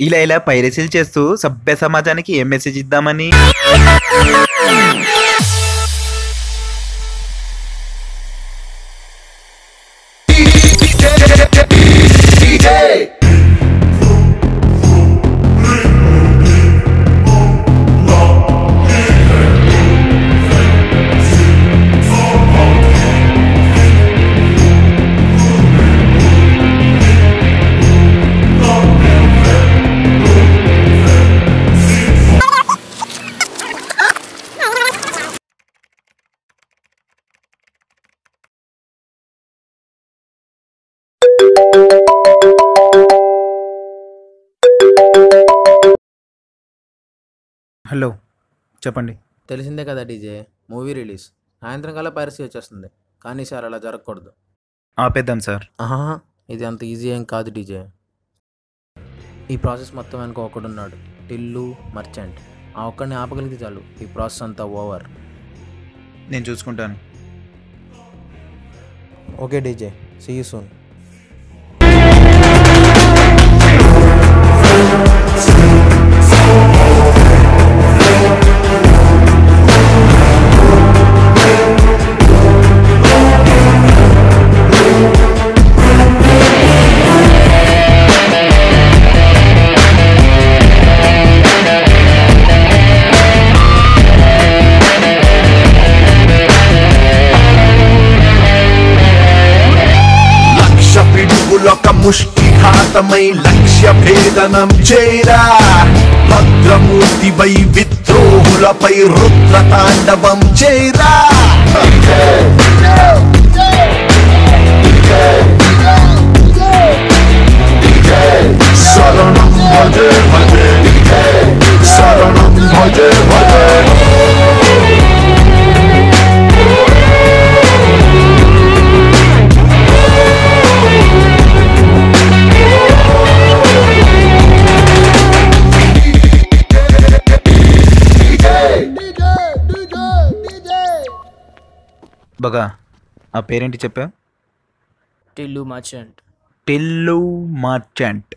ఇలా ఇలా పైరసీలు చేస్తూ సభ్య సమాజానికి ఏం మెసేజ్ ఇద్దామని. హలో చెప్పండి. తెలిసిందే కదా డీజే, మూవీ రిలీజ్ సాయంత్రం కల్లా పైరసీ వచ్చేస్తుంది. కానీ సార్ అలా జరగకూడదు. ఆపేద్దాం సార్. ఆహా, ఇది అంత ఈజీ ఏం కాదు డీజే. ఈ ప్రాసెస్ మొత్తం వెనుక ఒకడున్నాడు, టిల్లు మర్చెంట్. ఆ ఒక్కడిని ఆపగలిగితే చాలు, ఈ ప్రాసెస్ అంతా ఓవర్. నేను చూసుకుంటాను. Okay DJ, see you soon. ముష్టిఘాతమై లక్ష్య భేదనం చేరా, భద్రమూర్తిపై విద్రోహులపై రుద్ర తాండవం చేరా. శరణం భజే భజే, శరణం భజే భజే. బగా ఆ పేరేంటి చెప్పా? టిల్లు మర్చెంట్. టిల్లు మర్చెంట్.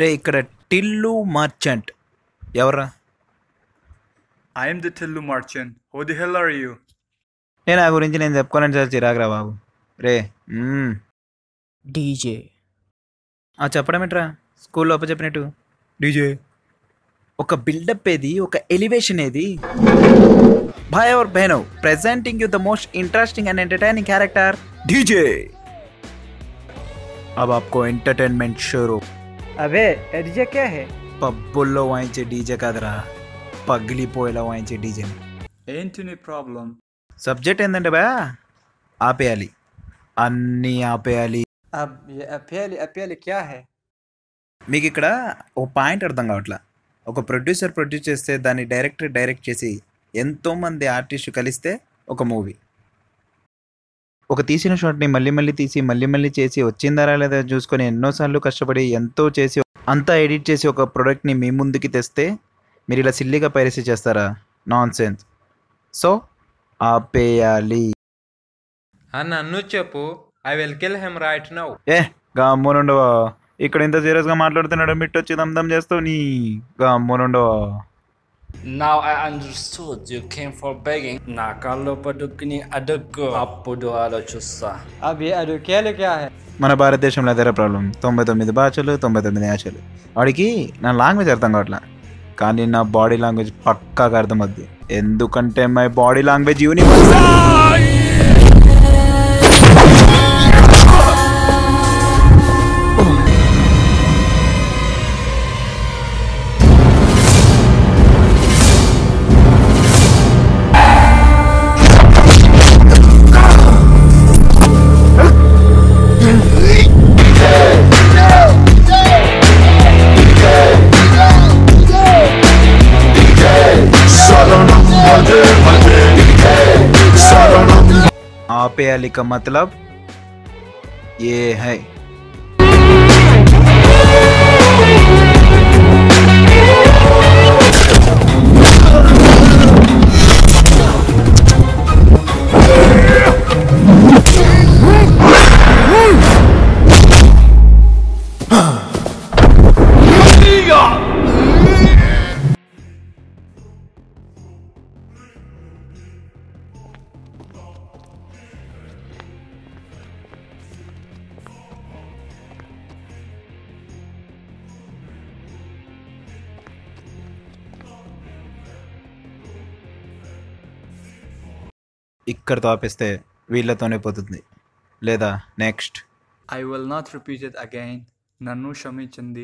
రే ఇక్కడ టిల్లు మర్చెంట్ ఎవర్రా? I am the Tillu merchant. Who the hell are you? నేను ఆ గురించి నేను చెప్పుకోనని సార్ చిరాకురా బాబు. రే డీజే. చెప్పడం ఏంట్రా స్కూల్లో చెప్పినట్టు? డీజే ఒక బిల్డప్ ఏది, ఒక ఎలివేషన్ ఏది? భాయ్ और बहनों, presenting you the most interesting and entertaining character DJ. अब आपको entertainment शुरू. अबे डीजे क्या है? పబ్బుల్లో వాయించే డీజే కాదురా, పగిలిపోయేలా వాయించే DJ. Ain't any problem. Subject ఏంటంటే బా ఆపేయాలి, అన్నీ ఆపేయాలి. अब ये अपियाली क्या है? మీకు ఇక్కడ ఒక పాయింట్ అర్థం కావట్లా. ఒక ప్రొడ్యూసర్ ప్రొడ్యూస్ చేస్తే దాన్ని డైరెక్టర్ డైరెక్ట్ చేసి ఎంతోమంది ఆర్టిస్టు కలిస్తే ఒక మూవీ. ఒక తీసిన షాట్ని మళ్ళీ మళ్ళీ తీసి మళ్ళీ మళ్ళీ చేసి వచ్చిందారా లేదా చూసుకొని ఎన్నోసార్లు కష్టపడి ఎంతో చేసి అంతా ఎడిట్ చేసి ఒక ప్రోడక్ట్ని మీ ముందుకి తెస్తే మీరు ఇలా సిల్లీగా పైరసీ చేస్తారా? Non sense. సో ఆపేయాలి. నన్ను చెప్పు, I will kill him right now. గమ్మునుండవా, ఇక్కడ ఇంత సీరియస్గా మాట్లాడుతున్నాడు, మిట్టొచ్చి దమ్దం చేస్తావు నీ. గమ్మునుండవా. Now I understood you came for begging. Na kallo padukni adukku appudu alochusta. अब ये अपियाली क्या है? మన భారతదేశంలో అదే ప్రాబ్లం. 99 భాషలు 99 యాసలు. వాడికి నా లాంగ్వేజ్ అర్థం కావట్లా, కానీ నా బాడీ లాంగ్వేజ్ పక్కాగా అర్థమవుద్ది. ఎందుకంటే మై బాడీ లాంగ్వేజ్ యూనివర్సల్. आपेयाली का मतलब ये है. ఇక్కడితో ఆపేస్తే వీళ్ళతోనే పోతుంది, లేదా next. I will not repeat it again. నన్ను క్షమించండి.